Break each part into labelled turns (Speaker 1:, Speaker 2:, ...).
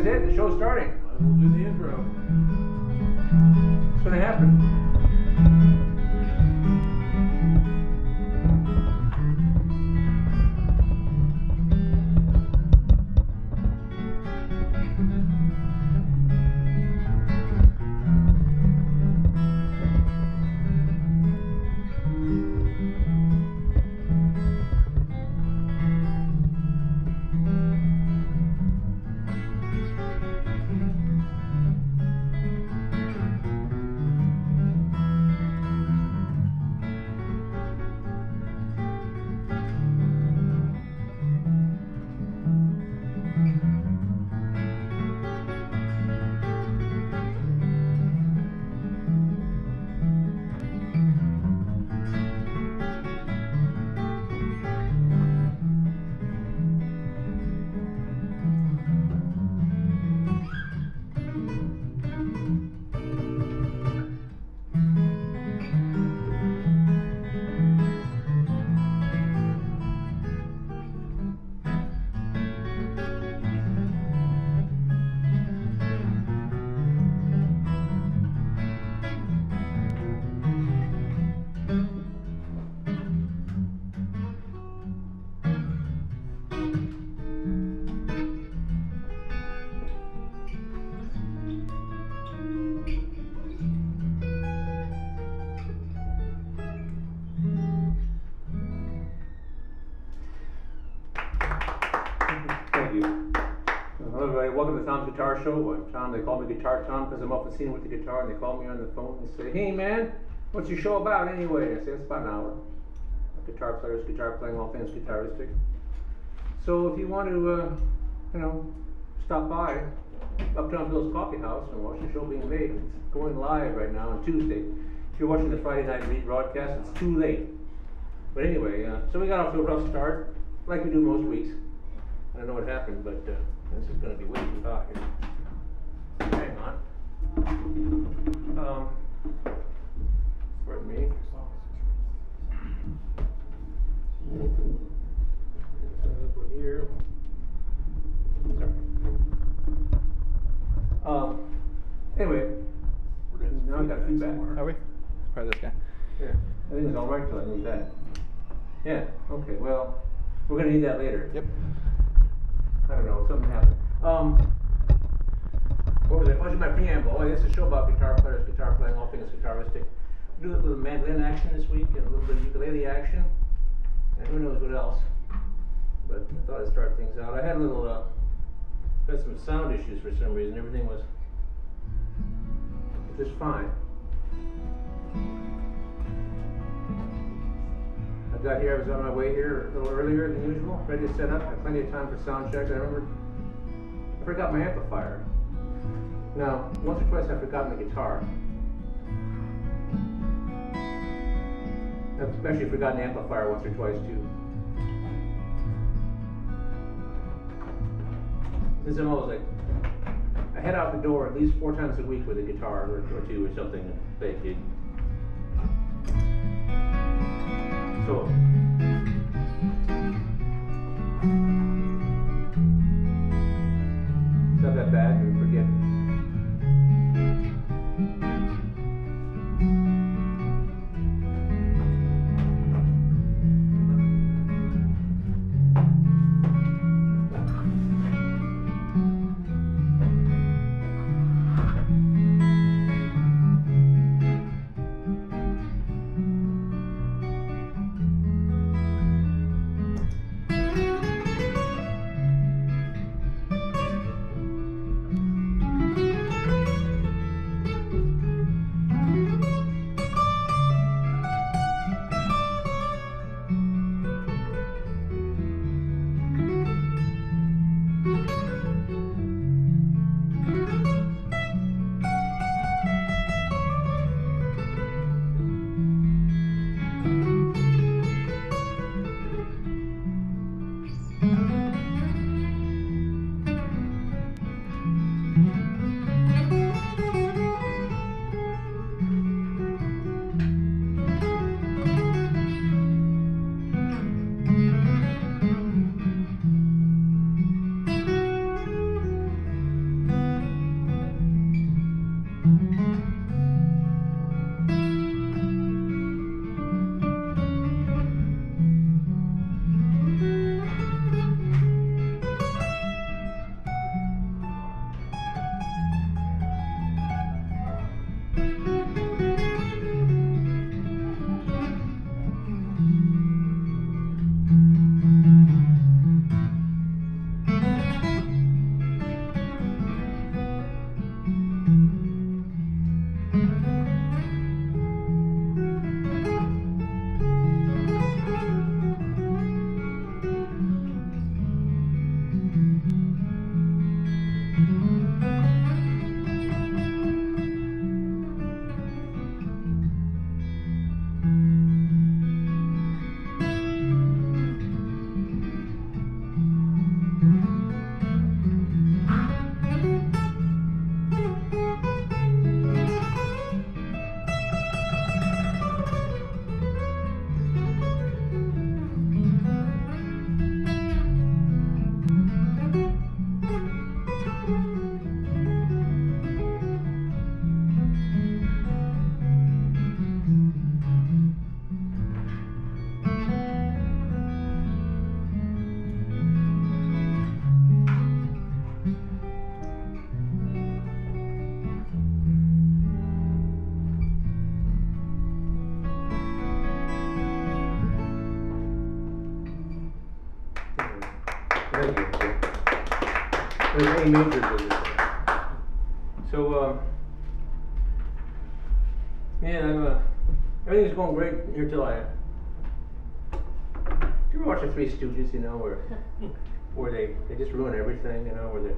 Speaker 1: is it. The show's starting.
Speaker 2: Might as well do the intro.
Speaker 1: What's gonna happen? Thank you. Hello everybody, welcome to Tom's Guitar Show. I'm Tom. They call me Guitar Tom because I'm often seen with the guitar, and they call me on the phone and say, "Hey man, what's your show about anyway?" I say, "It's about an hour. Guitar players, guitar playing, all things guitaristic. So if you want to, stop by Uptown Bill's Coffee House and watch the show being made, it's going live right now on Tuesday. If you're watching the Friday night rebroadcast, it's too late. But anyway, so we got off to a rough start, like we do most weeks. I don't know what happened, but this is going to be way too hot here. Hang on. Pardon me. Over here. Sorry. Anyway, now I got feedback.
Speaker 3: Are we? Probably this guy.
Speaker 1: Yeah, I think it's all right till I need that. Yeah. Okay. Well, we're gonna need that later.
Speaker 3: Yep.
Speaker 1: I don't know. Something happened. What was it? What was my preamble? Oh, this is a show about guitar players, guitar playing, all things guitaristic. Do a little mandolin action this week and a little bit of ukulele action, and who knows what else. But I thought I'd start things out. I had a little, had some sound issues for some reason. Everything was just fine. I got here, I was on my way here a little earlier than usual, ready to set up. Had plenty of time for sound check. I forgot my amplifier. Now, once or twice I've forgotten the guitar. I've especially forgotten the amplifier once or twice too. Since I'm always like, I head out the door at least 4 times a week with a guitar or 2 or something and play a gig. So, it's not that bad, you forget. any major visits. So, man, everything's going great here till I. Do you ever watch the Three Stooges? You know, where they just ruin everything. You know, where they.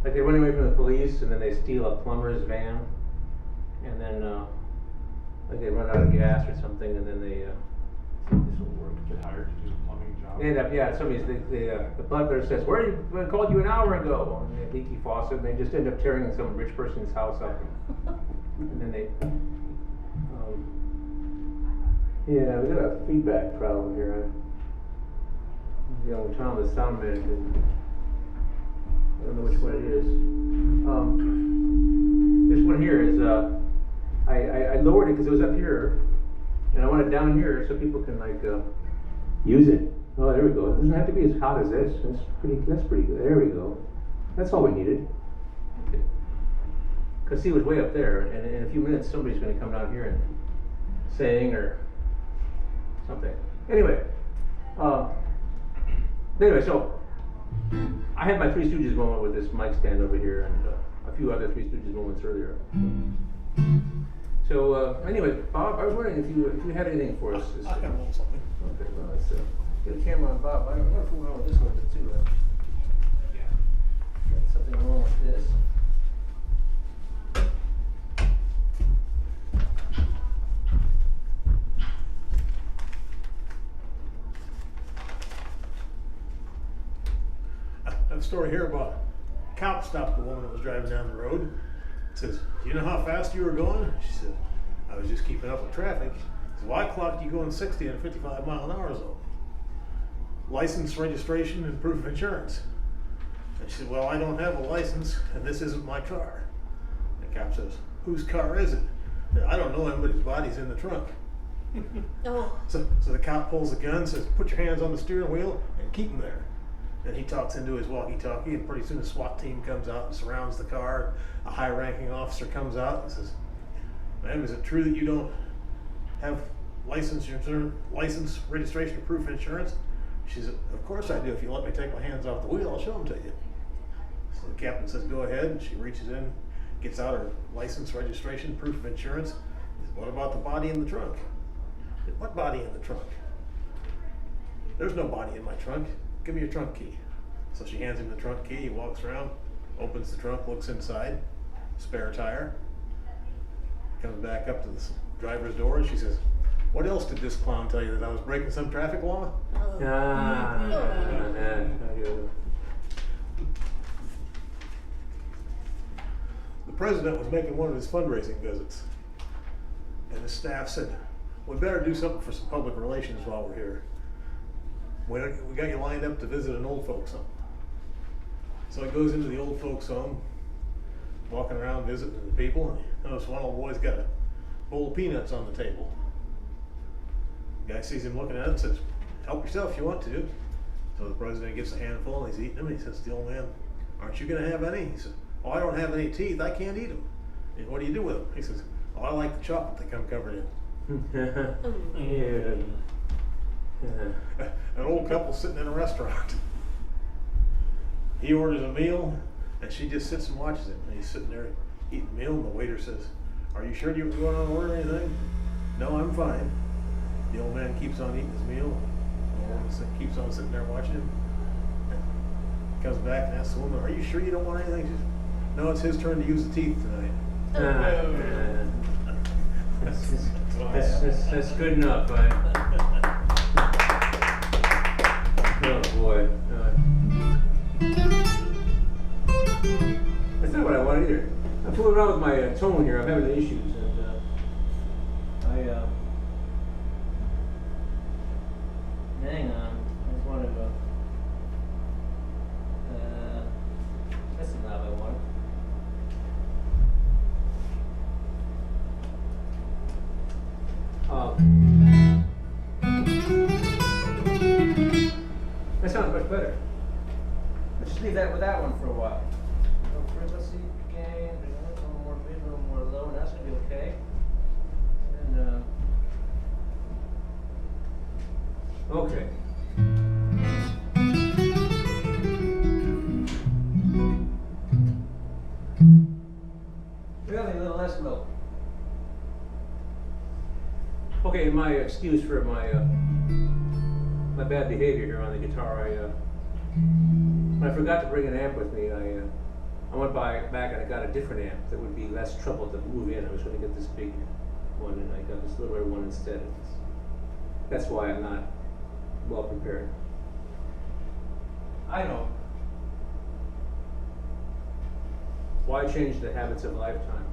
Speaker 1: Like they run away from the police and then they steal a plumber's van, and then like they run out of gas or something, and then they see if this will work.
Speaker 2: Get hired to do a plumbing job.
Speaker 1: They end up, the butler says, "Where are you? I called you an hour ago." And they leaky faucet, and they just end up tearing some rich person's house up, and then they. Yeah, we got a feedback problem here. Tom, the sound man, I don't know which one it is. This one here is, I lowered it because it was up here, and I want it down here so people can like use it. Oh, there we go. It doesn't have to be as hot as this. That's pretty good. There we go. That's all we needed. Okay. Because he was way up there, and in a few minutes somebody's going to come down here and sing or something. Anyway, so I had my Three Stooges moment with this mic stand over here, and a few other Three Stooges moments earlier. So anyway, Bob, I was wondering if you had anything for us.
Speaker 2: I have a little something.
Speaker 1: Okay, well, let's get a camera on Bob. I don't know if we're going with this one too. Got something wrong with this.
Speaker 2: I have a story here about a cop stopped a woman that was driving down the road. Says, "Do you know how fast you were going?" She said, "I was just keeping up with traffic." He said, "Well, I clocked you going 60 in a 55-mile-an-hour zone. License, registration, and proof of insurance." And she said, "Well, I don't have a license, and this isn't my car." The cop says, "Whose car is it?" Said, "I don't know him, but his body's in the trunk."
Speaker 3: Oh.
Speaker 2: So the cop pulls the gun, says, "Put your hands on the steering wheel and keep them there." And he talks into his walkie-talkie, and pretty soon the SWAT team comes out and surrounds the car. A high-ranking officer comes out and says, "Ma'am, is it true that you don't have license, registration, proof of insurance?" She said, "Of course I do. If you let me take my hands off the wheel, I'll show them to you." So the captain says, "Go ahead." And she reaches in, gets out her license, registration, proof of insurance. He says, "What about the body in the trunk?" I said, "What body in the trunk?" "There's no body in my trunk. Give me your trunk key." So she hands him the trunk key. He walks around, opens the trunk, looks inside, spare tire. Comes back up to the driver's door, and she says, "What else did this clown tell you, that I was breaking some traffic law?" The president was making one of his fundraising visits, and his staff said, "We better do something for some public relations while we're here. We got you lined up to visit an old folks home." So he goes into the old folks home, walking around visiting the people, and he notices one old boy's got a bowl of peanuts on the table. The guy sees him looking at it and says, "Help yourself if you want to." So the president gets a handful and he's eating them, and he says to the old man, "Aren't you going to have any?" He says, "Oh, I don't have any teeth, I can't eat them." "And what do you do with them?" He says, "Oh, I like the chocolate they come covered in." An old couple sitting in a restaurant. He orders a meal, and she just sits and watches him. And he's sitting there eating the meal, and the waiter says, "Are you sure you want to order anything?" "No, I'm fine." The old man keeps on eating his meal. The woman keeps on sitting there watching him. And he comes back and asks the woman, "Are you sure you don't want anything?" She says, "No, it's his turn to use the teeth tonight."
Speaker 1: That's good enough, right? Oh boy. That's not what I want either. I'm fooling around with my tone here. I'm having issues, and hang on. I just wanted to. That's the knob I want. That sounds much better. Let's just leave that with that one for a while. Frequency gain, a little more mid, a little more low, and that's gonna be okay. And okay. Okay, my excuse for my bad behavior here on the guitar, when I forgot to bring an amp with me, I went back and I got a different amp that would be less trouble to move in. I was going to get this big one, and I got this littler one instead. That's why I'm not well prepared. I know. Why change the habits of a lifetime?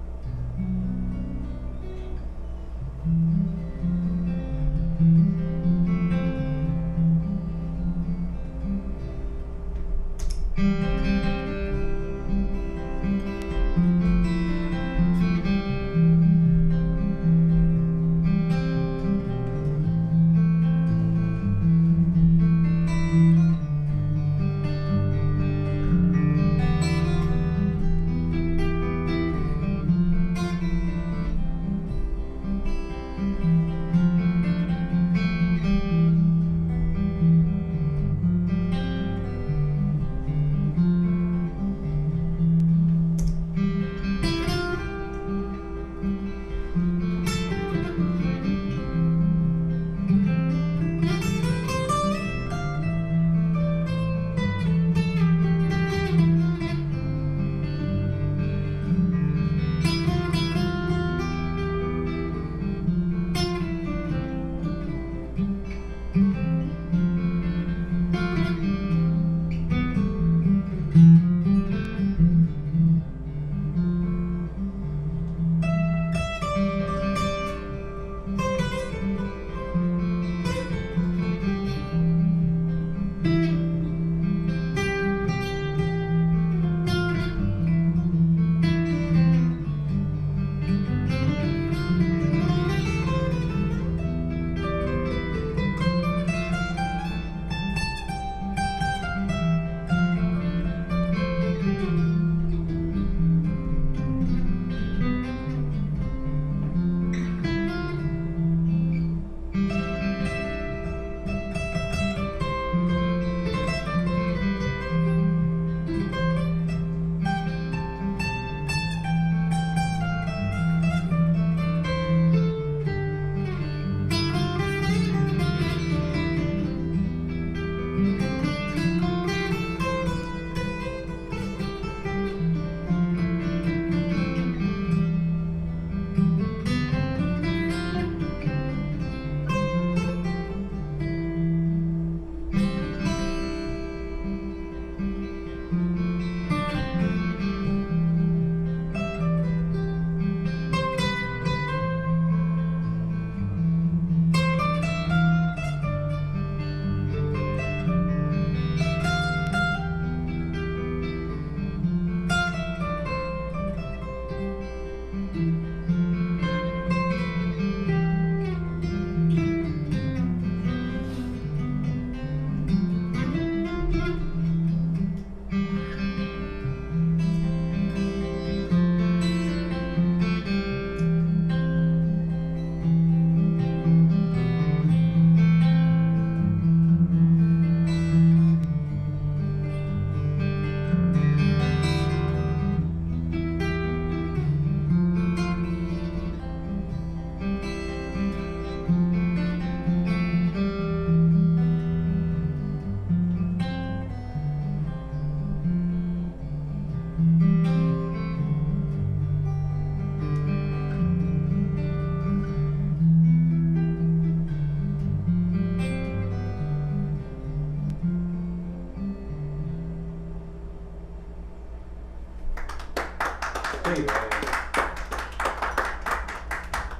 Speaker 1: Anyway,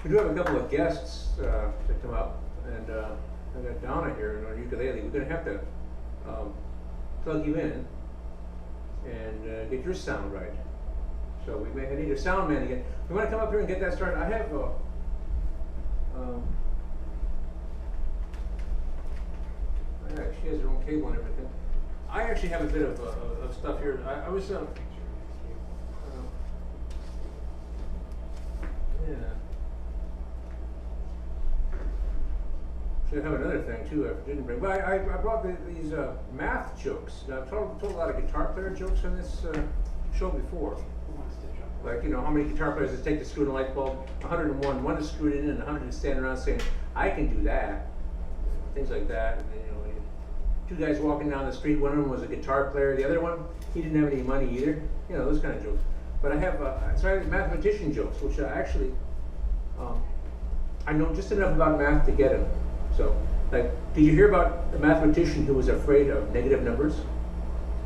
Speaker 1: we do have a couple of guests to come up, and I got Donna here on ukulele. We're going to have to plug you in and get your sound right. So we may need a sound man again. We want to come up here and get that started. I have she has her own cable and everything. I actually have a bit of stuff here. I was yeah. Should have another thing too I didn't bring. But I brought these math jokes. I've told a lot of guitar player jokes on this show before. Like, you know, how many guitar players does it take to screw in a light bulb? 101. One is screwed in and 100 is standing around saying, I can do that, things like that. And, two guys walking down the street, one of them was a guitar player, the other one, he didn't have any money either, those kind of jokes. But I have, so I have mathematician jokes, which I actually, I know just enough about math to get them. So, like, did you hear about the mathematician who was afraid of negative numbers?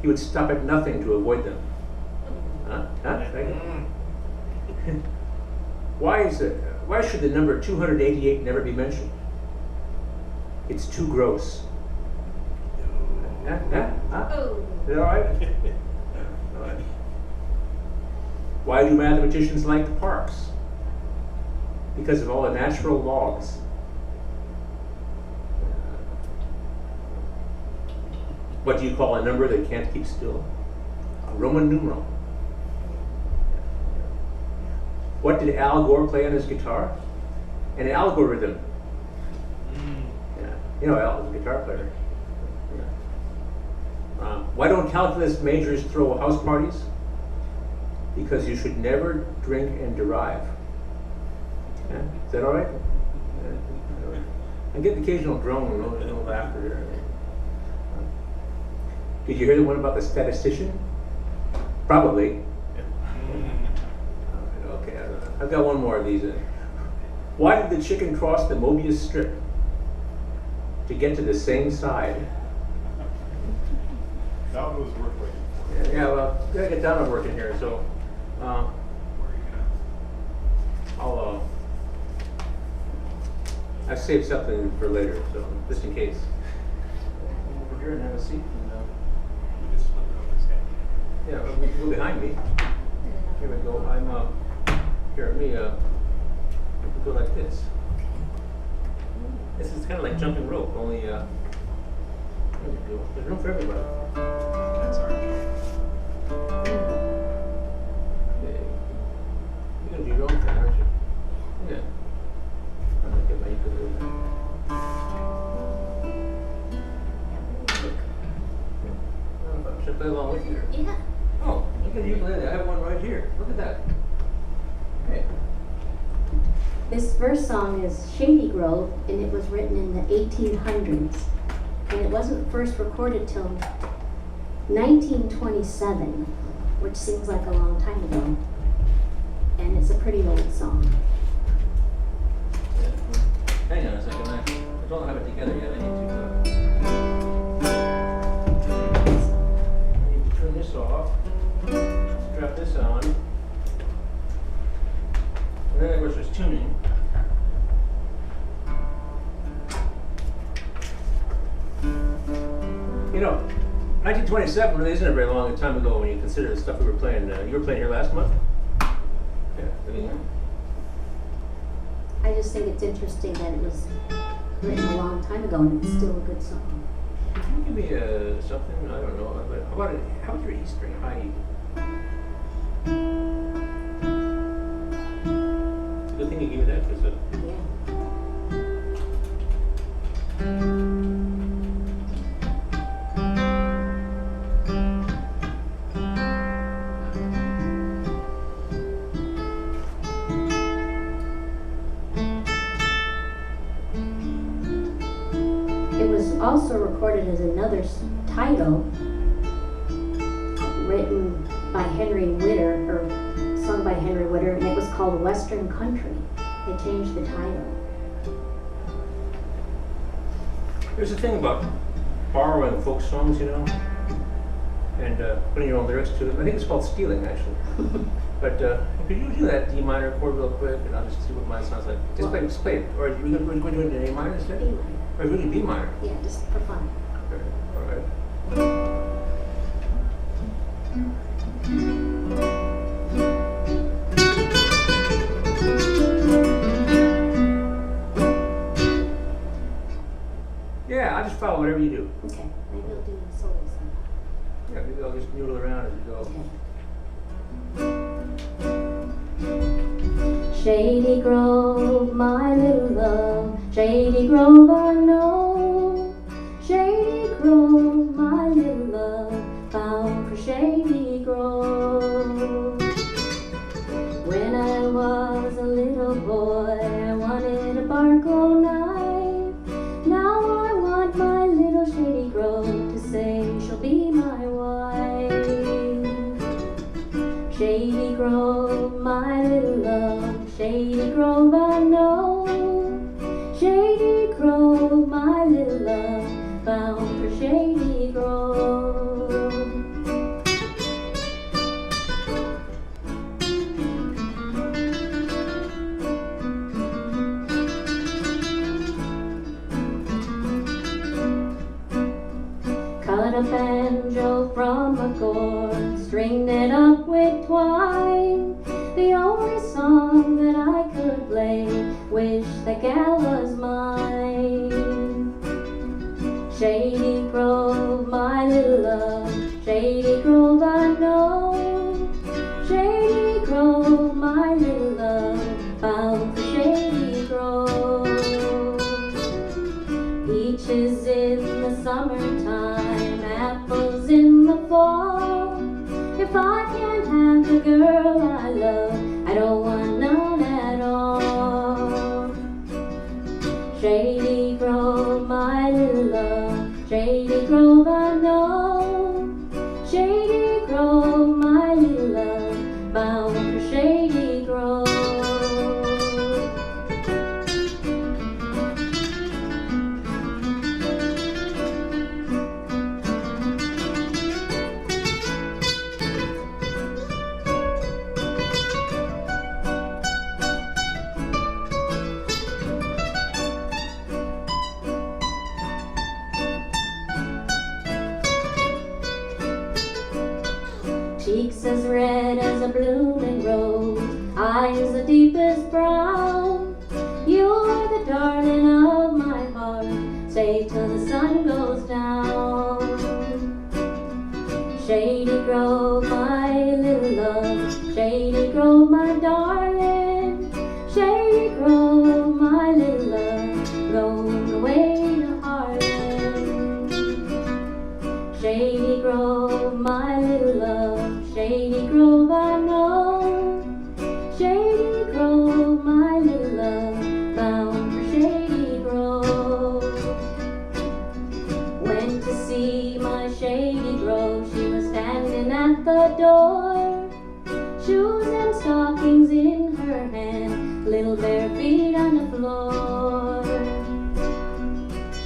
Speaker 1: He would stop at nothing to avoid them. Why should the number 288 never be mentioned? It's too gross.
Speaker 3: Oh.
Speaker 1: Is that all right? All right. Why do mathematicians like parks? Because of all the natural logs. What do you call a number that can't keep still? A Roman numeral. What did Al Gore play on his guitar? An algorithm. Yeah. Al was a guitar player. Yeah. Why don't calculus majors throw house parties? Because you should never drink and derive. Yeah? Is that all right? I get the occasional groan, no laughter there. Did you hear the one about the statistician? Probably. Okay, I've got one more of these. Why did the chicken cross the Mobius strip? To get to the same side.
Speaker 4: That one was worth waiting for.
Speaker 1: Yeah, well, gotta get down to working here, so I've saved something for later, so just in case. Over here and have a seat.
Speaker 4: You just split it over his head.
Speaker 1: Yeah, go behind me. Here we go. Let me go like this. This is kind of like jumping rope, only there we go. There's room for everybody.
Speaker 4: That's our job.
Speaker 1: Okay. You're gonna do your own thing, aren't you? Yeah. I'm gonna get my ukulele. Should I play along with you?
Speaker 3: Yeah.
Speaker 1: Oh, look at the ukulele. I have one right here. Look at that. Hey.
Speaker 5: This first song is Shady Grove, and it was written in the 1800s. And it wasn't first recorded till 1927, which seems like a long time ago. And it's a pretty old song.
Speaker 1: Hang on a second. I don't have it together yet. I need to turn this off. Strap this on. And then, of course, there's tuning. 1927 really isn't a very long time ago when you consider the stuff we were playing. You were playing here last month? Yeah.
Speaker 5: I just think it's interesting that it was written a long time ago and it's still a good song.
Speaker 1: Can you give me something? I don't know. How about your E string? High E. It's a good thing you gave me that because
Speaker 5: Yeah. It was also recorded as another title written by Henry Witter, or sung by Henry Witter, and it was called Western Country. They changed the title.
Speaker 1: there's a thing about borrowing folk songs, and putting your own lyrics to it. I think it's called stealing, actually. But could you do that D minor chord real quick, and I'll just see what mine sounds like. Just play it. Or are you going to do it in A minor instead?
Speaker 5: B minor.
Speaker 1: Or really B minor?
Speaker 5: Yeah, just for fun.
Speaker 1: Okay. All right. Yeah, I'll just follow whatever you do.
Speaker 5: Okay, maybe we'll do a solo sometime.
Speaker 1: Yeah, maybe I'll just noodle around as you go.
Speaker 5: Okay. Shady Grove, my little love, Shady Grove I know. Shady Grove, my little love, bound for Shady Grove. When I was a little boy, I wanted to bark all night. Shady Grove, my little love, Shady Grove I know. Shady Grove, my little love, bound for Shady Grove. Cut a banjo from a gourd, stringed it up with twine. The only song that I could play, wish the gal was mine. Shady Grove, my little love, Shady Grove I know. Shady Grove, my little love, bound for Shady Grove. Peaches in the summertime, apples in the fall. If I can't have the girl I love, I don't want none at all. Shady Grove, my little love, Shady Grove I know. Shady Grove, my little love, bound for Shady Grove. Cheeks as red as a blooming rose, eyes the deepest brown. You're the darling of my heart, stay till the sun goes down. Shady Grove, my little love, Shady Grove, my darling. Shady Grove, my little love, going away to Harlem. Shady Grove, my little love, Shady Grove I know. Shady Grove, my little love, bound for Shady Grove. Went to see my Shady Grove, she was standing at the door. Shoes and stockings in her hand, little bare feet on the floor.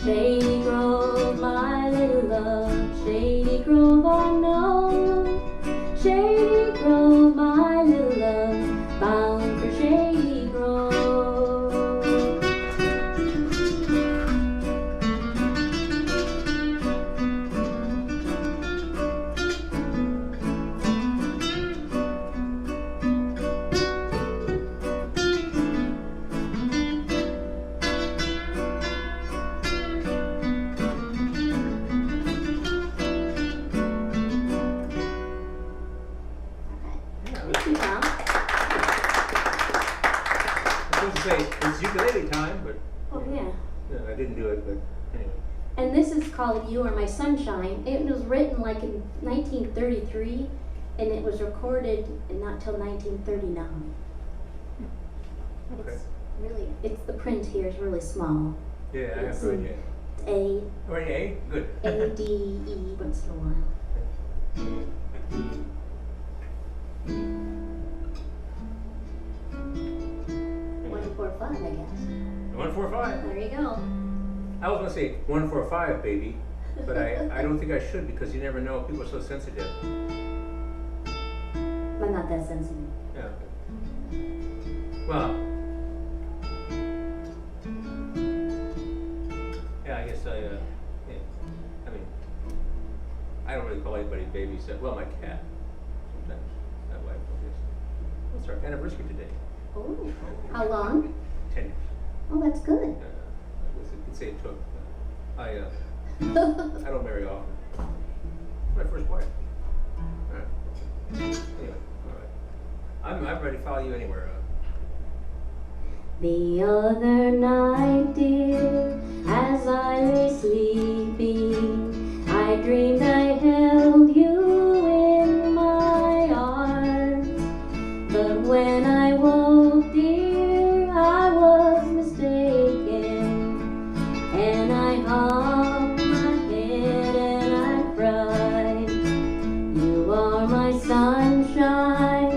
Speaker 5: Shady Grove, my little love, Shady Grove I know. Shady Grove, my little love, bound for Shady Grove. Thank you, Tom.
Speaker 1: I was supposed to say it's ukulele time, but
Speaker 5: Oh, yeah.
Speaker 1: I didn't do it. But anyway,
Speaker 5: And this is called You Are My Sunshine. It was written like in 1933, and it was recorded not till 1939.
Speaker 1: okay.
Speaker 5: It's really, it's the print here is really small.
Speaker 1: Yeah, I have
Speaker 5: It's
Speaker 1: to read it.
Speaker 5: It's A,
Speaker 1: Oh, yeah, good.
Speaker 5: D, E once in a while. 145, I guess.
Speaker 1: 145.
Speaker 5: There you go.
Speaker 1: I was gonna say 145, baby, but I don't think I should because you never know. People are so sensitive.
Speaker 5: I'm not that sensitive.
Speaker 1: Yeah. Well. Yeah, I guess yeah. I mean, I don't really call anybody baby. So, well, my cat. Sometimes my wife will just. It's our anniversary today.
Speaker 5: Oh, how long?
Speaker 1: 10 years.
Speaker 5: Oh, that's good.
Speaker 1: I guess I could say it took. I don't marry often. It's my first wife. All right. Anyway, all right. I'm ready to follow you anywhere.
Speaker 5: The other night, dear, as I lay sleeping, I dreamed I held you in my arms. But when I woke, dear, I was mistaken, and I hung my head and I cried. You are my sunshine.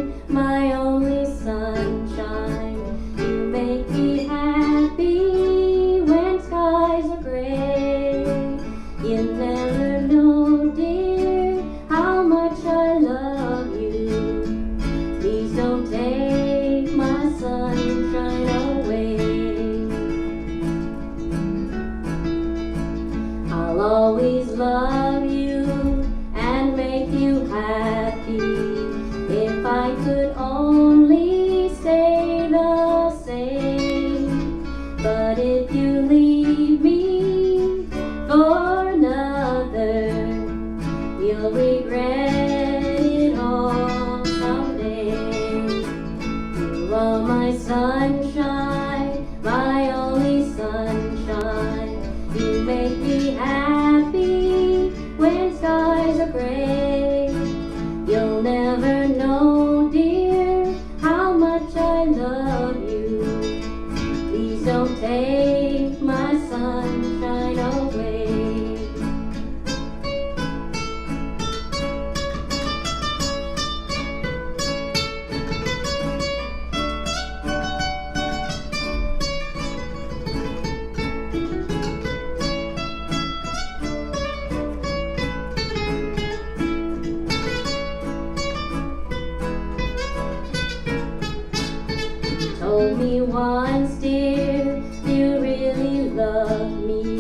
Speaker 5: told me once, dear, you really love me,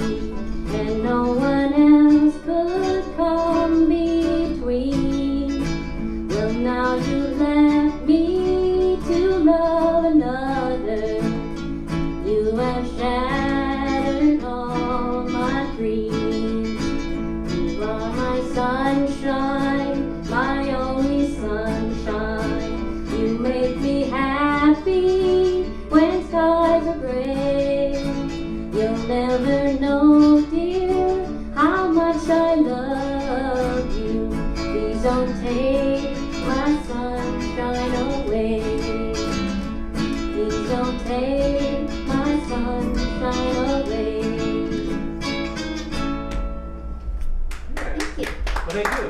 Speaker 5: and no one else could come between. Well, now you left me to love another. You have shattered all my dreams. You are my sunshine, my only sunshine. You make me happy when skies are gray. You'll never know, dear, how much I love you. Please don't take my sunshine away. Please don't take my sunshine away. Thank you.
Speaker 1: Well, thank you.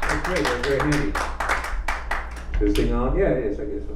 Speaker 1: That's great, that's very handy. Is this thing on? Yeah, it is, I guess, okay.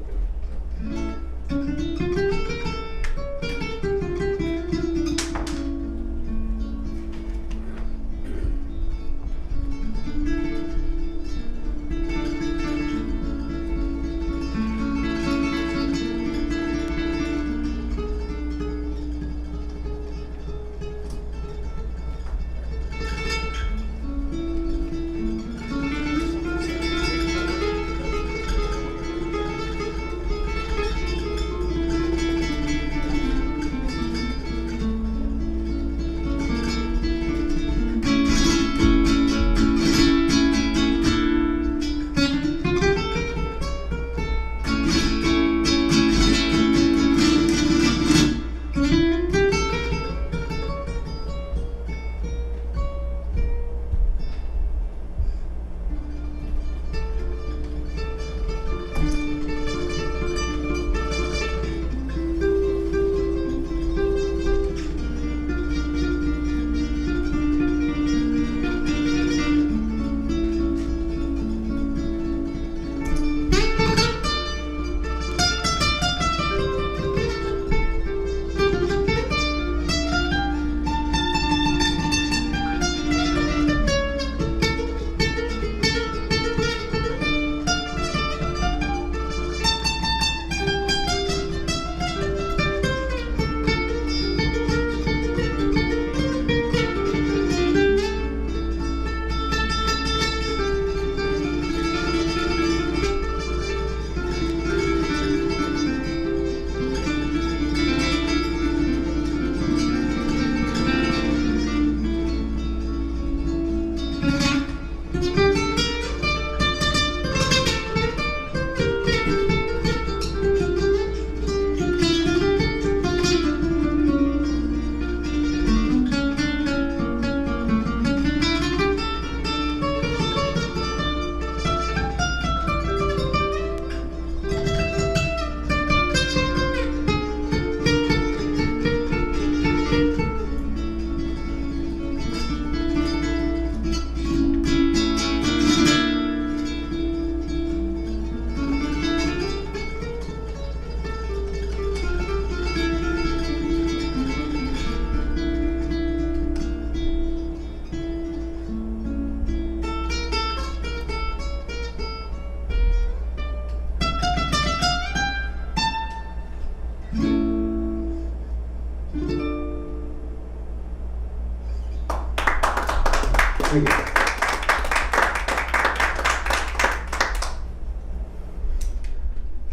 Speaker 1: Thank you. Should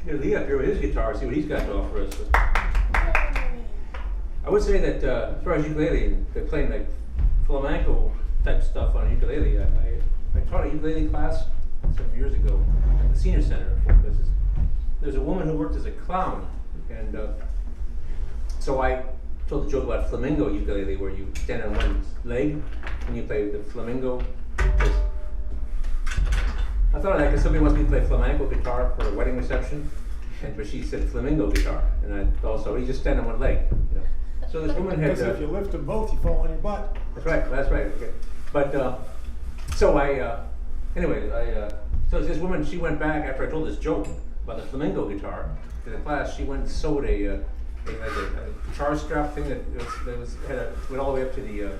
Speaker 1: get Lee up here with his guitar, see what he's got to offer us. I would say that as far as ukulele, they're playing like flamenco type stuff on ukulele. I taught a ukulele class some years ago at the senior center. There's a woman who worked as a clown, and so I told the joke about flamingo ukulele, where you stand on one leg and you play the flamingo. I thought of that because somebody wants me to play flamenco guitar for a wedding reception, but she said flamingo guitar, and I also you just stand on one leg. You know. So this woman had.
Speaker 3: Because if you lift them both, you fall on your butt.
Speaker 1: That's right. That's right. Okay. But so so this woman, she went back after I told this joke about the flamingo guitar to the class. She went and sewed a guitar strap thing that went all the way up to the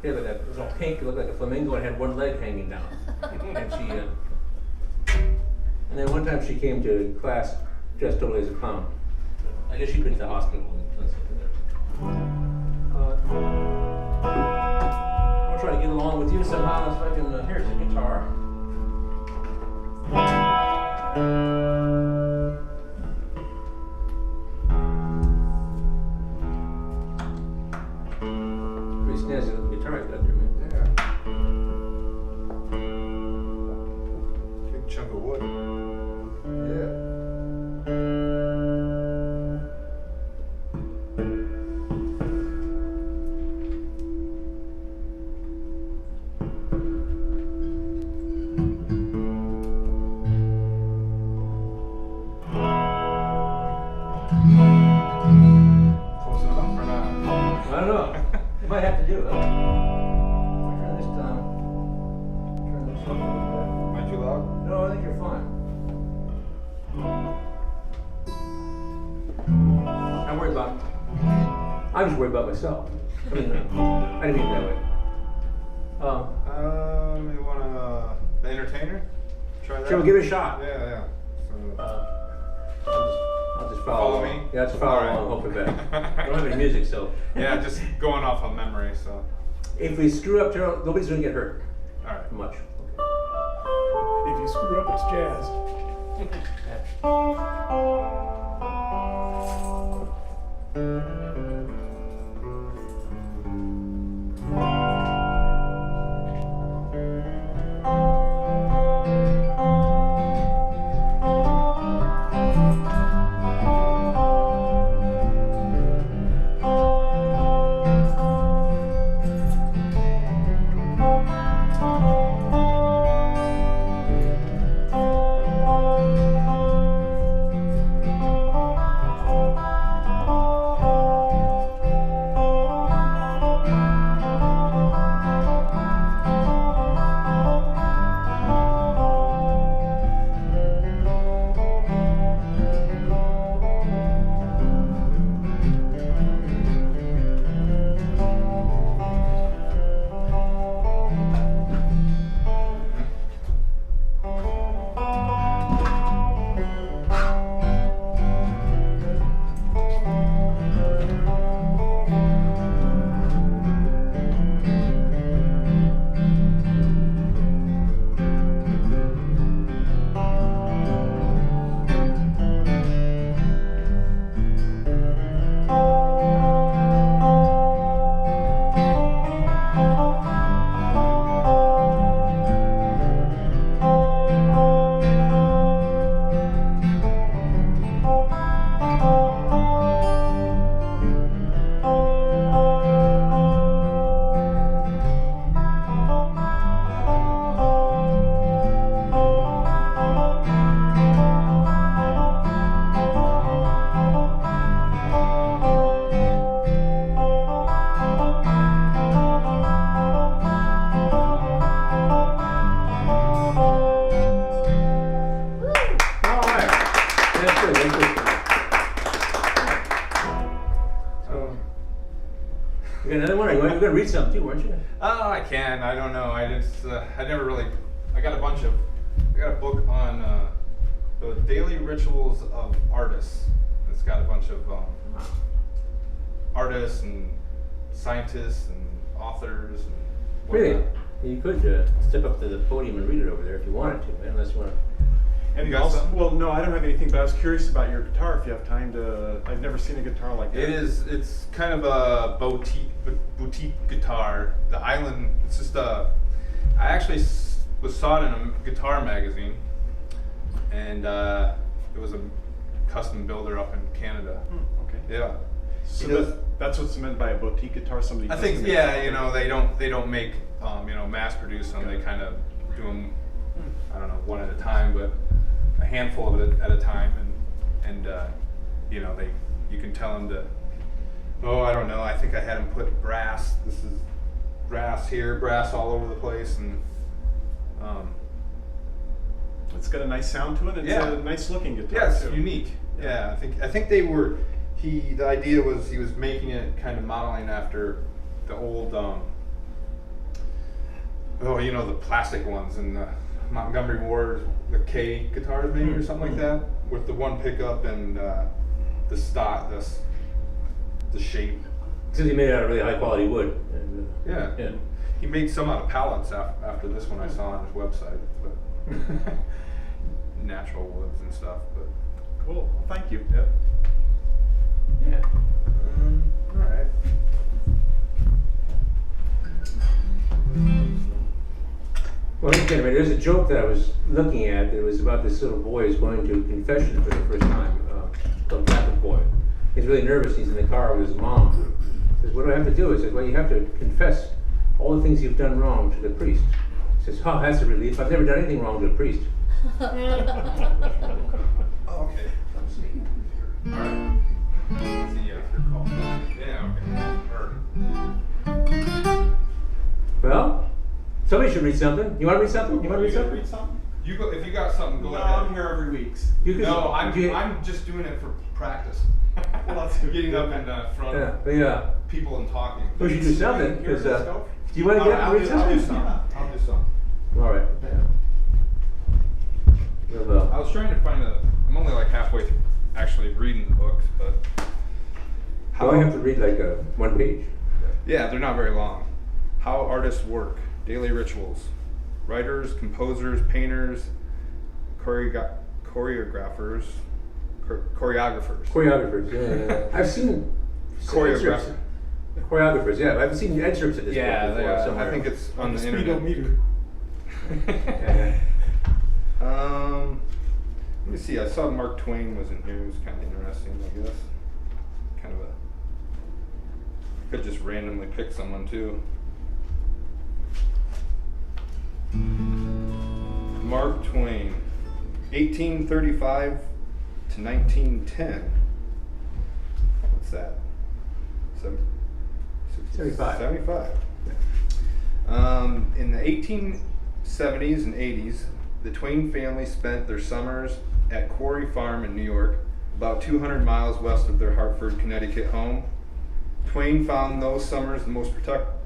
Speaker 1: it was all pink. It looked like a flamingo and had one leg hanging down. And she and then one time she came to class dressed totally as a clown. I guess you've been to the hospital and done something there. I'll try to get along with you somehow. If I can. Here's the guitar. Pretty snazzy little guitar I got there, man.
Speaker 4: Yeah. Big chunk of wood.
Speaker 1: Yeah.
Speaker 4: Close enough or not?
Speaker 1: I don't know. You might have to do it. Turn this down. Turn this up a little
Speaker 4: Am I too loud?
Speaker 1: bit. No, I think you're fine. I'm worried about. I'm just worried about myself. I mean, I didn't mean it that way.
Speaker 4: You wanna the entertainer? Try that.
Speaker 1: Shall we give it a shot?
Speaker 4: Yeah, yeah. So,
Speaker 1: I'll just follow
Speaker 4: Follow
Speaker 1: along.
Speaker 4: me?
Speaker 1: Yeah, just follow
Speaker 4: All right.
Speaker 1: along. Hopefully better. I don't have any music, so
Speaker 4: yeah, just going off of memory. So,
Speaker 1: if we screw up, nobody's gonna get hurt
Speaker 4: all right.
Speaker 1: much.
Speaker 3: If you screw up, it's jazz.
Speaker 1: You got another one? Or you were gonna read something too, weren't you?
Speaker 4: Oh, I can. I don't know. I just, I never really. I got a book on the daily rituals of artists. It's got a bunch of artists and scientists and authors and whatnot.
Speaker 1: Really? You could step up to the podium and read it over there if you wanted to, man, unless you want to.
Speaker 6: And
Speaker 4: You got
Speaker 6: also,
Speaker 4: some?
Speaker 6: well, no, I don't have anything, but I was curious about your guitar. If you have time to, I've never seen a guitar like that.
Speaker 4: It is. It's kind of a boutique guitar. The Island. It's just a. I actually saw it in a guitar magazine, and it was a custom builder up in Canada.
Speaker 6: Okay.
Speaker 4: Yeah.
Speaker 6: So
Speaker 4: He does-
Speaker 6: that's what's meant by a boutique guitar. Somebody.
Speaker 4: I think,
Speaker 6: custom makes
Speaker 4: yeah,
Speaker 6: it.
Speaker 4: you know, they don't make mass produce them. They kind of do them. I don't know, one at a time, but a handful of it at a time, and you can tell them to. Oh, I don't know. I think I had them put brass. This is brass here, brass all over the place, and
Speaker 6: It's got a nice sound to it. It's
Speaker 4: Yeah.
Speaker 6: a nice looking guitar.
Speaker 4: yeah, it's
Speaker 6: too.
Speaker 4: unique. Yeah, I think they were. The idea was he was making it kind of modeling after the old the plastic ones in the Montgomery Ward, the K guitars maybe or something like that, with the one pickup and the shape.
Speaker 1: Because he made it out of really high quality wood. And,
Speaker 4: Yeah.
Speaker 1: yeah.
Speaker 4: He made some out of pallets after this one I saw on his website, but natural woods and stuff. But
Speaker 6: Cool. Well, thank you.
Speaker 4: yep.
Speaker 1: Yeah.
Speaker 4: All right.
Speaker 1: Well, again, there's a joke that I was looking at that was about this little boy who's going to confession for the first time, little Catholic boy. He's really nervous. He's in the car with his mom. He says, "What do I have to do?" He says, "Well, you have to confess all the things you've done wrong to the priest." He says, "Oh, that's a relief. I've never done anything wrong to the priest."
Speaker 4: Oh, okay. All right. See ya. Call. Yeah. Okay.
Speaker 1: Well, somebody should read something. You want to read something? You want to read something?
Speaker 6: Read something?
Speaker 4: You go if you got something. Go
Speaker 6: No,
Speaker 4: ahead.
Speaker 6: I'm here every week.
Speaker 1: You could,
Speaker 4: No,
Speaker 1: you-
Speaker 4: I'm just doing it for practice.
Speaker 6: Well, that's good.
Speaker 4: Getting up in front
Speaker 1: Yeah,
Speaker 4: of
Speaker 1: but yeah.
Speaker 4: people and talking.
Speaker 1: We should do something.
Speaker 6: Here,
Speaker 1: Because,
Speaker 6: let's go.
Speaker 1: do you want to get up and read
Speaker 4: I'll
Speaker 1: something?
Speaker 4: do something. I'll do something.
Speaker 1: All right. Well,
Speaker 4: I was trying to find I'm only like halfway through actually reading the books, but.
Speaker 1: I only have to read like one page.
Speaker 4: Yeah, they're not very long. How artists work, daily rituals, writers, composers, painters, choreographers.
Speaker 1: Choreographers, yeah. I've seen
Speaker 4: Choreographer.
Speaker 1: excerpts. Choreographers, yeah. I've seen excerpts of this
Speaker 4: Yeah,
Speaker 1: book before
Speaker 4: I
Speaker 1: somewhere.
Speaker 4: think it's on the
Speaker 3: Speedometer.
Speaker 1: Yeah.
Speaker 4: Let me see. I saw Mark Twain was in here. It was kind of interesting, I guess. Kind of a. Could just randomly pick someone too. Mark Twain, 1835 to 1910. What's that?
Speaker 1: 75.
Speaker 4: 75. In the 1870s and 80s, the Twain family spent their summers at Quarry Farm in New York, about 200 miles west of their Hartford, Connecticut home. Twain found those summers the most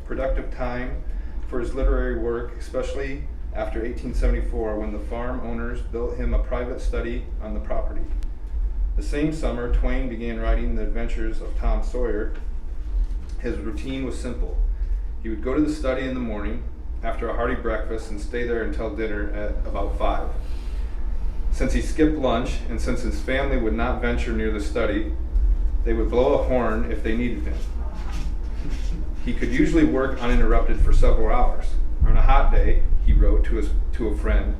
Speaker 4: productive time for his literary work, especially after 1874, when the farm owners built him a private study on the property. The same summer, Twain began writing The Adventures of Tom Sawyer. His routine was simple. He would go to the study in the morning after a hearty breakfast and stay there until dinner at about 5. Since he skipped lunch, and since his family would not venture near the study, they would blow a horn if they needed him. He could usually work uninterrupted for several hours. On a hot day, he wrote to a friend,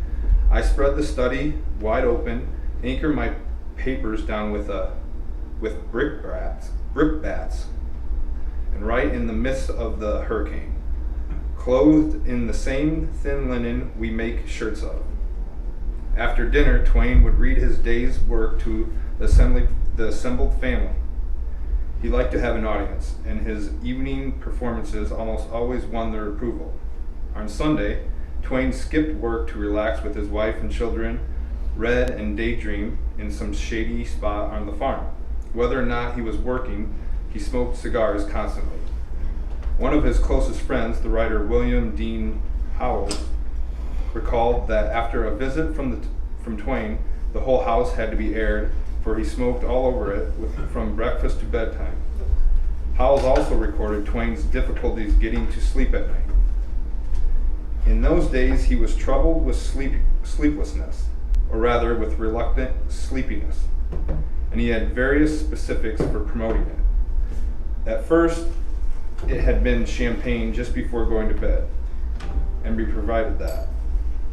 Speaker 4: "I spread the study wide open, anchor my papers down with brickbats, and write in the midst of the hurricane. Clothed in the same thin linen we make shirts of." After dinner, Twain would read his day's work to the assembled family. He liked to have an audience, and his evening performances almost always won their approval. On Sunday, Twain skipped work to relax with his wife and children, read and daydream in some shady spot on the farm. Whether or not he was working, he smoked cigars constantly. One of his closest friends, the writer William Dean Howells, recalled that after a visit from Twain, the whole house had to be aired, for he smoked all over it from breakfast to bedtime. Howells also recorded Twain's difficulties getting to sleep at night. In those days, he was troubled with sleeplessness, or rather with reluctant sleepiness, and he had various specifics for promoting it. At first, it had been champagne just before going to bed, and we provided that.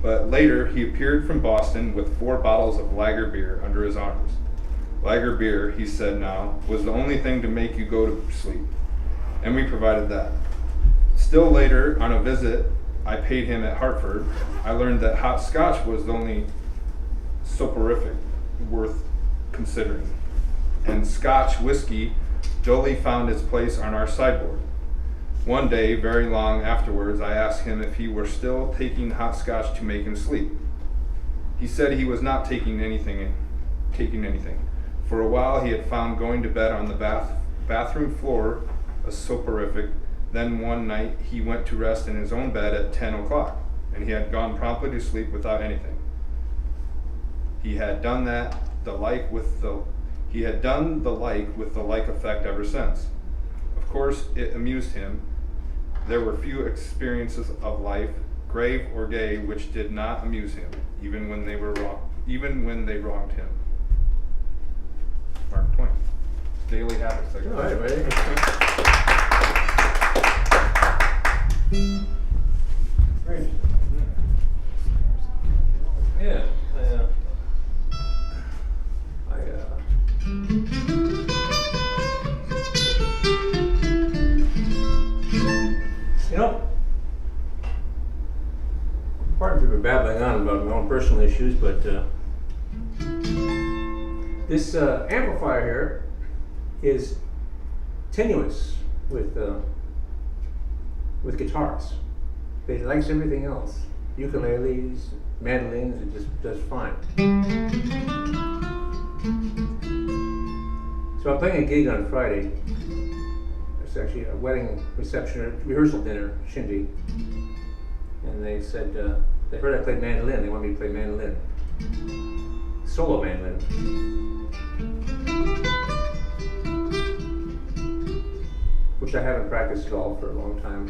Speaker 4: But later, he appeared from Boston with 4 bottles of lager beer under his arms. Lager beer, he said now, was the only thing to make you go to sleep, and we provided that. Still later, on a visit I paid him at Hartford, I learned that hot scotch was the only soporific worth considering, and Scotch whiskey duly found its place on our sideboard. One day, very long afterwards, I asked him if he were still taking hot scotch to make him sleep. He said he was not taking anything. For a while, he had found going to bed on the bathroom floor a soporific. Then one night, he went to rest in his own bed at 10 o'clock, and he had gone promptly to sleep without anything. He had done that, the like with the He had done the like with the like effect ever since. Of course, it amused him. There were few experiences of life, grave or gay, which did not amuse him, even when they wronged him. Mark Twain. Daily habits.
Speaker 1: All right, ready? Great. Yeah. You know, pardon me for babbling on about my own personal issues, but this amplifier here is tenuous with guitars. But it likes everything else. Ukuleles, mandolins, it just does fine. So I'm playing a gig on Friday. It's actually a wedding reception, a rehearsal dinner, shindig. And they said, they heard I played mandolin, they wanted me to play mandolin. Solo mandolin. Which I haven't practiced at all for a long time.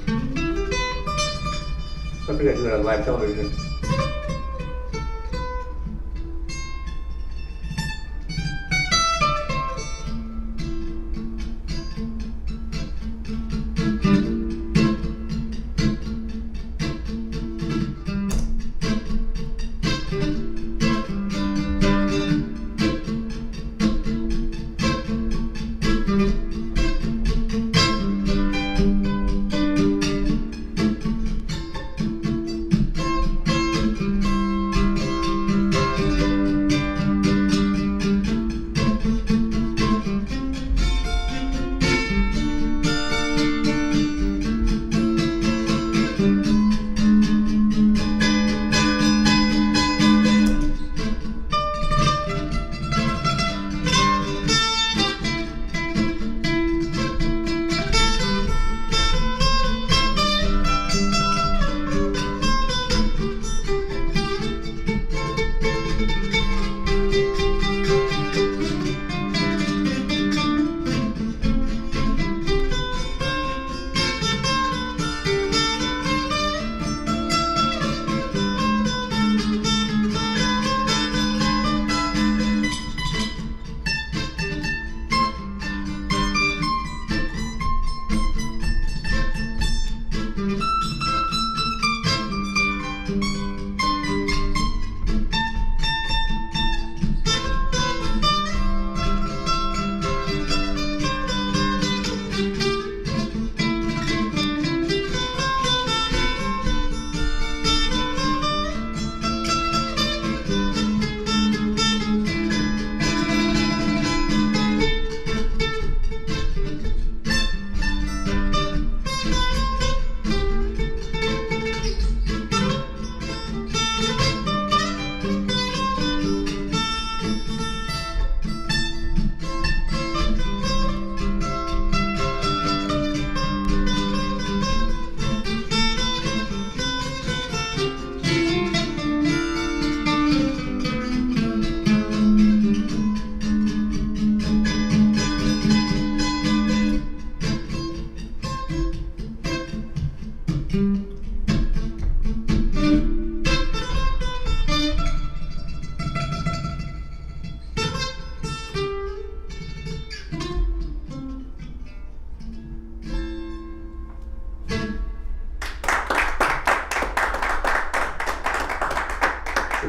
Speaker 1: So I think I do it on live television.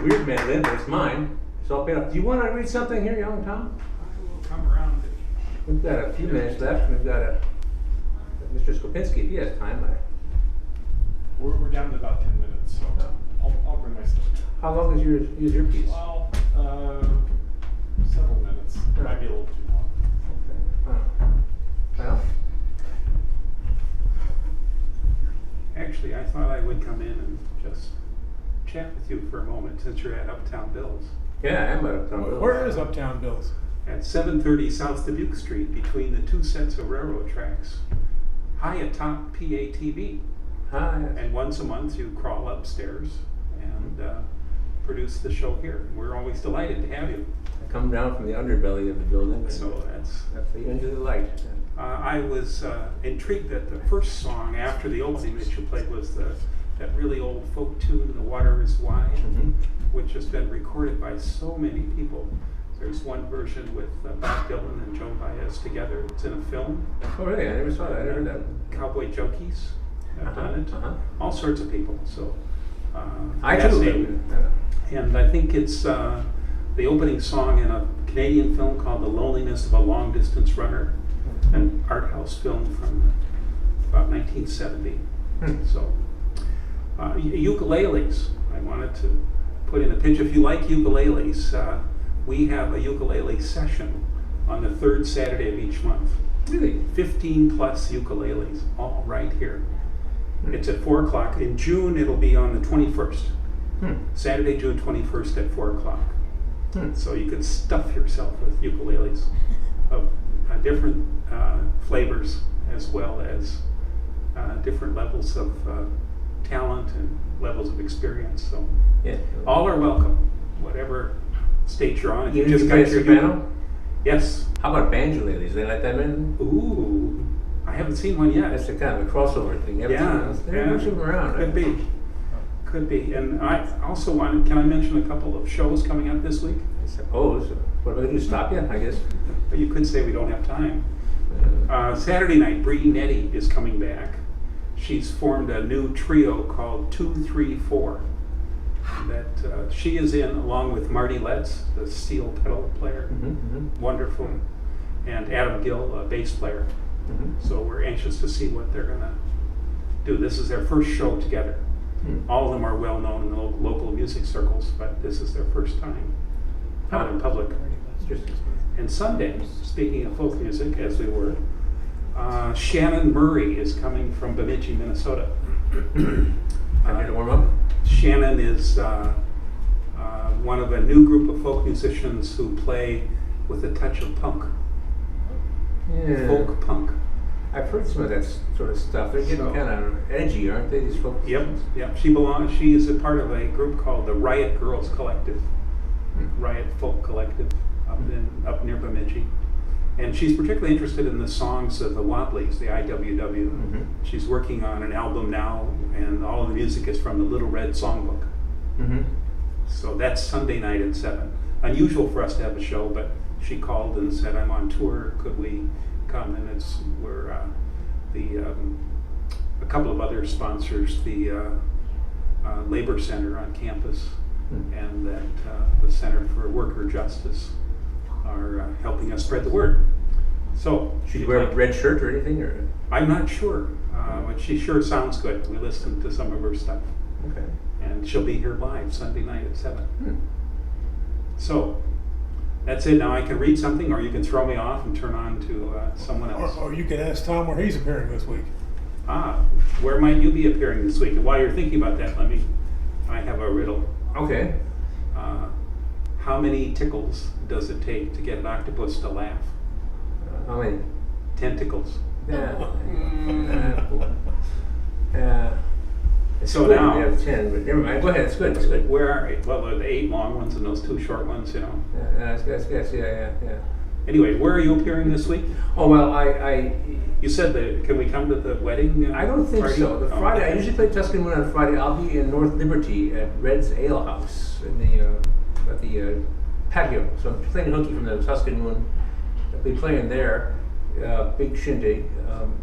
Speaker 1: Weird mandolin, but it's mine. So I'll pay off. Do you want to read something here, young Tom?
Speaker 3: I will come around.
Speaker 1: We've got a few minutes left. We've got Mr. Skopinski, if he has time.
Speaker 3: We're down to about 10 minutes, so I'll bring my stuff.
Speaker 1: How long is your piece?
Speaker 3: Well, several minutes. It might be a little too long.
Speaker 1: Okay. Well,
Speaker 7: Actually, I thought I would come in and just chat with you for a moment since you're at Uptown Bill's.
Speaker 1: yeah, I am at Uptown Bill.
Speaker 2: Where is Uptown Bill's?
Speaker 7: At 730 South Dubuque Street between the two sets of railroad tracks, high atop PATV.
Speaker 1: Hi.
Speaker 7: And once a month you crawl upstairs and produce the show here. We're always delighted to have you.
Speaker 1: I come down from the underbelly of the building.
Speaker 7: So
Speaker 1: That's the end of the light.
Speaker 7: I was intrigued that the first song after the opening that you played was that really old folk tune, "The Water Is Wide," which has been recorded by so many people. There's one version with Bob Dylan and Joan Baez together. It's in a film.
Speaker 1: Oh, really? I never saw that. I never heard that.
Speaker 7: Cowboy Junkies have done it. All sorts of people. So
Speaker 1: I
Speaker 7: fascinating.
Speaker 1: too.
Speaker 7: And I think it's the opening song in a Canadian film called "The Loneliness of a Long Distance Runner," an art house film from about 1970. So ukuleles. I wanted to put in a pitch. If you like ukuleles, we have a ukulele session on the third Saturday of each month.
Speaker 1: Really?
Speaker 7: 15 plus ukuleles, all right here. It's at 4 o'clock. In June, it'll be on the 21st. Saturday, June 21st at 4 o'clock. So you can stuff yourself with ukuleles of different flavors, as well as different levels of talent and levels of experience. So
Speaker 1: Yeah.
Speaker 7: all are welcome, whatever state you're on. If
Speaker 1: You
Speaker 7: just
Speaker 1: play
Speaker 7: got your
Speaker 1: soprano?
Speaker 7: Yes.
Speaker 1: How about banjolays? Do they let them in?
Speaker 7: Ooh, I haven't seen one yet.
Speaker 1: That's a kind of a crossover thing. You haven't seen those? They're moving around.
Speaker 7: Could be. Could be. And I also wanted, can I mention a couple of shows coming up this week?
Speaker 1: I suppose. What am I going to do? Stop you? I guess.
Speaker 7: You could say we don't have time. Saturday night, Bree Nettie is coming back. She's formed a new trio called 2-3-4 that she is in, along with Marty Letts, the steel pedal player, wonderful, and Adam Gill, a bass player. So we're anxious to see what they're gonna do. This is their first show together. All of them are well known in the local music circles, but this is their first time out in public. And Sunday, speaking of folk music, as we were, Shannon Murray is coming from Bemidji, Minnesota.
Speaker 1: I'm here to warm up.
Speaker 7: Shannon is one of a new group of folk musicians who play with a touch of punk,
Speaker 1: Yeah.
Speaker 7: folk punk.
Speaker 1: I've heard some of that sort of stuff. They're getting
Speaker 7: So-
Speaker 1: kind of edgy, aren't they? These folks.
Speaker 7: Yep. She is a part of a group called the Riot Girls Collective, Riot Folk Collective, up near Bemidji. And she's particularly interested in the songs of the Wobblies, the IWW. She's working on an album now, and all of the music is from the Little Red Songbook. So that's Sunday night at 7. Unusual for us to have a show, but she called and said, "I'm on tour, could we come?" And we're a couple of other sponsors, the Labor Center on campus, and that the Center for Worker Justice are helping us spread the word. So
Speaker 1: Should you wear a red shirt or anything? Or
Speaker 7: I'm not sure, but she sure sounds good. We listened to some of her stuff.
Speaker 1: okay.
Speaker 7: And she'll be here live Sunday night at 7. So that's it. Now I can read something, or you can throw me off and turn on to someone else.
Speaker 2: Or you can ask Tom where he's appearing this week.
Speaker 7: Where might you be appearing this week? And while you're thinking about that, I have a riddle.
Speaker 1: Okay.
Speaker 7: How many tickles does it take to get an octopus to laugh?
Speaker 1: How many?
Speaker 7: 10 tickles.
Speaker 1: It's
Speaker 7: So
Speaker 1: good
Speaker 7: now-
Speaker 1: we have 10, but never mind. Go ahead. It's good. It's good.
Speaker 7: Where are well, the 8 long ones and those 2 short ones,
Speaker 1: Yeah, that's good. Yeah.
Speaker 7: Anyway, where are you appearing this week?
Speaker 1: Oh well, I
Speaker 7: You said that, can we come to the wedding?
Speaker 1: I don't think
Speaker 7: party?
Speaker 1: so. The
Speaker 7: Oh,
Speaker 1: Friday, I
Speaker 7: okay.
Speaker 1: usually play Tuscan Moon on Friday. I'll be in North Liberty at Red's Ale House in at the patio. So I'm playing hooky from the Tuscan Moon. I'll be playing there, big shindig,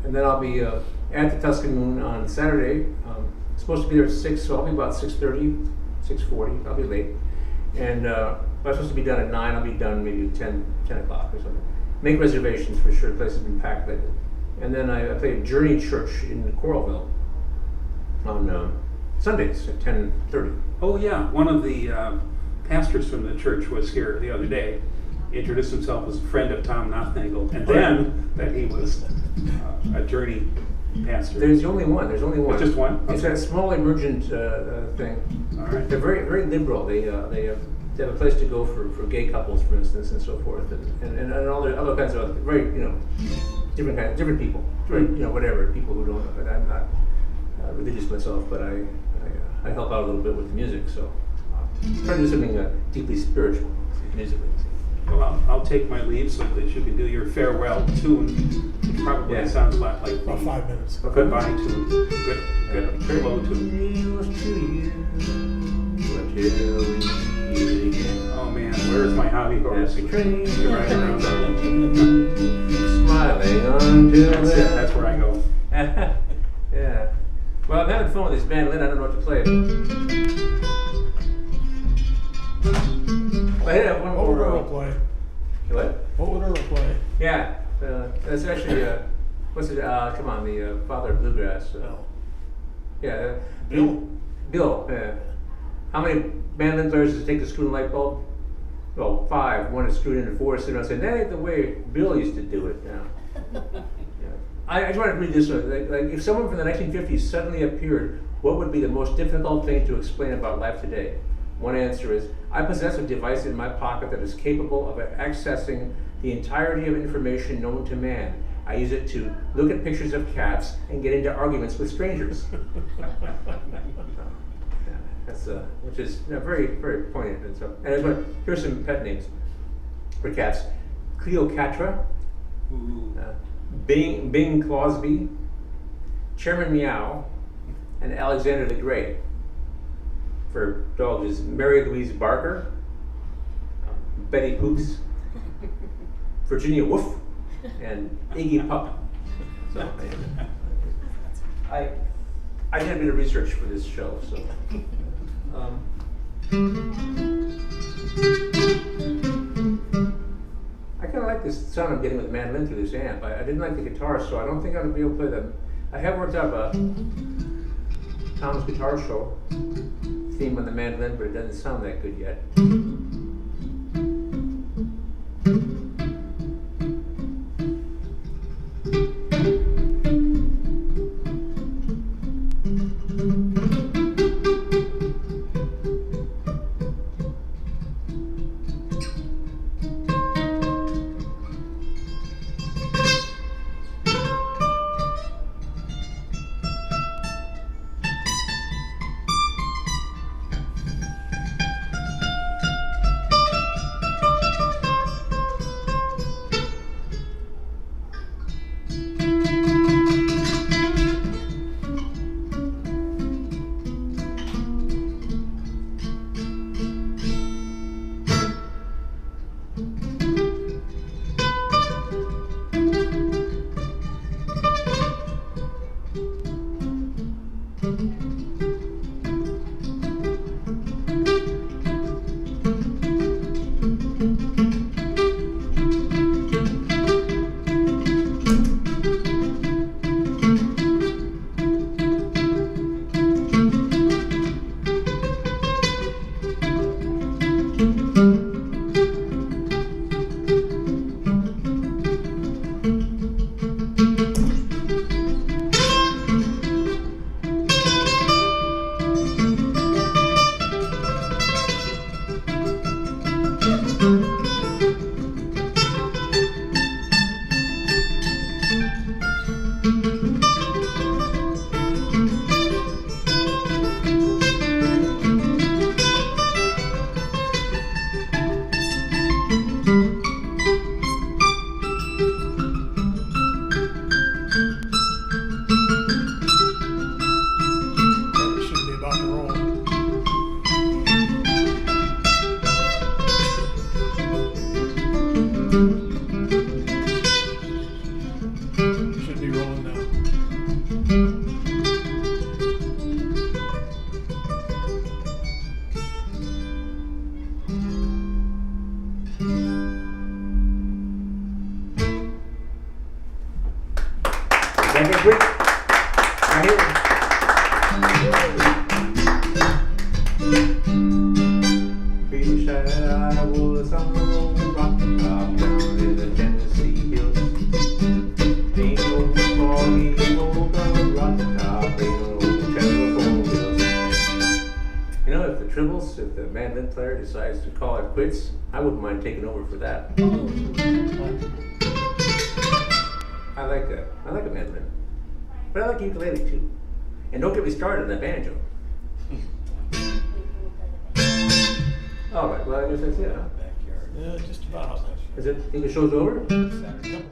Speaker 1: and then I'll be at the Tuscan Moon on Saturday. Supposed to be there at 6, so I'll be about 6:30, 6:40. I'll be late, and if I'm supposed to be done at 9, I'll be done maybe 10 o'clock or something. Make reservations for sure. The place has been packed lately. And then I play at Journey Church in Coralville on Sundays at 10:30.
Speaker 7: Oh yeah, one of the pastors from the church was here the other day. He introduced himself as a friend of Tom Nothnagel, and then that he was a Journey pastor.
Speaker 1: There's only one. There's only one.
Speaker 7: Just one?
Speaker 1: It's a small emergent thing.
Speaker 7: All right.
Speaker 1: They're very very liberal. They have a place to go for gay couples, for instance, and so forth, and all the other kinds of very different people, whatever people who don't. But I'm not religious myself, but I help out a little bit with the music, so try to do something deeply spiritual musically.
Speaker 7: Well, I'll take my leave so that you can do your farewell tune, which probably
Speaker 1: Yeah.
Speaker 7: sounds a lot like
Speaker 2: About
Speaker 7: the
Speaker 2: 5 minutes.
Speaker 7: goodbye tune. Good slow tune.
Speaker 1: Here's to you until we meet again.
Speaker 7: Oh man, where's my hobby horse?
Speaker 1: Happy train,
Speaker 7: You're right around there.
Speaker 1: smiling until
Speaker 7: That's it,
Speaker 1: then.
Speaker 7: that's where I go.
Speaker 1: Yeah. Well, I'm having fun with this mandolin. I don't know what to play. I hit one
Speaker 2: What would
Speaker 1: more.
Speaker 2: Earl play?
Speaker 1: What?
Speaker 2: What would Earl play?
Speaker 1: Yeah. That's actually what's it? Come on, the father of bluegrass.
Speaker 2: No.
Speaker 1: Yeah.
Speaker 2: Bill?
Speaker 1: Bill. Yeah. How many mandolin players does it take to screw in a light bulb? Well, 5. One is screwed into 4. So I said that ain't the way Bill used to do it. Now. I just want to read this one. Like, if someone from the 1950s suddenly appeared, what would be the most difficult thing to explain about life today? One answer is, I possess a device in my pocket that is capable of accessing the entirety of information known to man. I use it to look at pictures of cats and get into arguments with strangers. That's which is very, very poignant. And so, and here's some pet names for cats: Cleopatra, Bing Crosby, Chairman Meow, and Alexander the Great. For dogs is Mary Louise Barker, Betty Poops, Virginia Woolf, and Iggy Pup. So I did a bit of research for this show, so. I kind of like this sound I'm getting with the mandolin through this amp. I didn't like the guitar, so I don't think I'm going to be able to play them. I have worked up a Tom's Guitar Show theme on the mandolin, but it doesn't sound that good yet. Second quick. Right here. Wish that I was on the old rock top down in the Tennessee hills. Ain't no foggy old rock top, ain't no telephone bills. You know, if the mandolin player decides to call it quits, I wouldn't mind taking over for that. I like that. I like a mandolin. But I like ukulele too. And don't get me started on the banjo. All right, well, I guess that's it, huh?
Speaker 2: Yeah, just about.
Speaker 1: Is it, think the show's over?
Speaker 2: Couple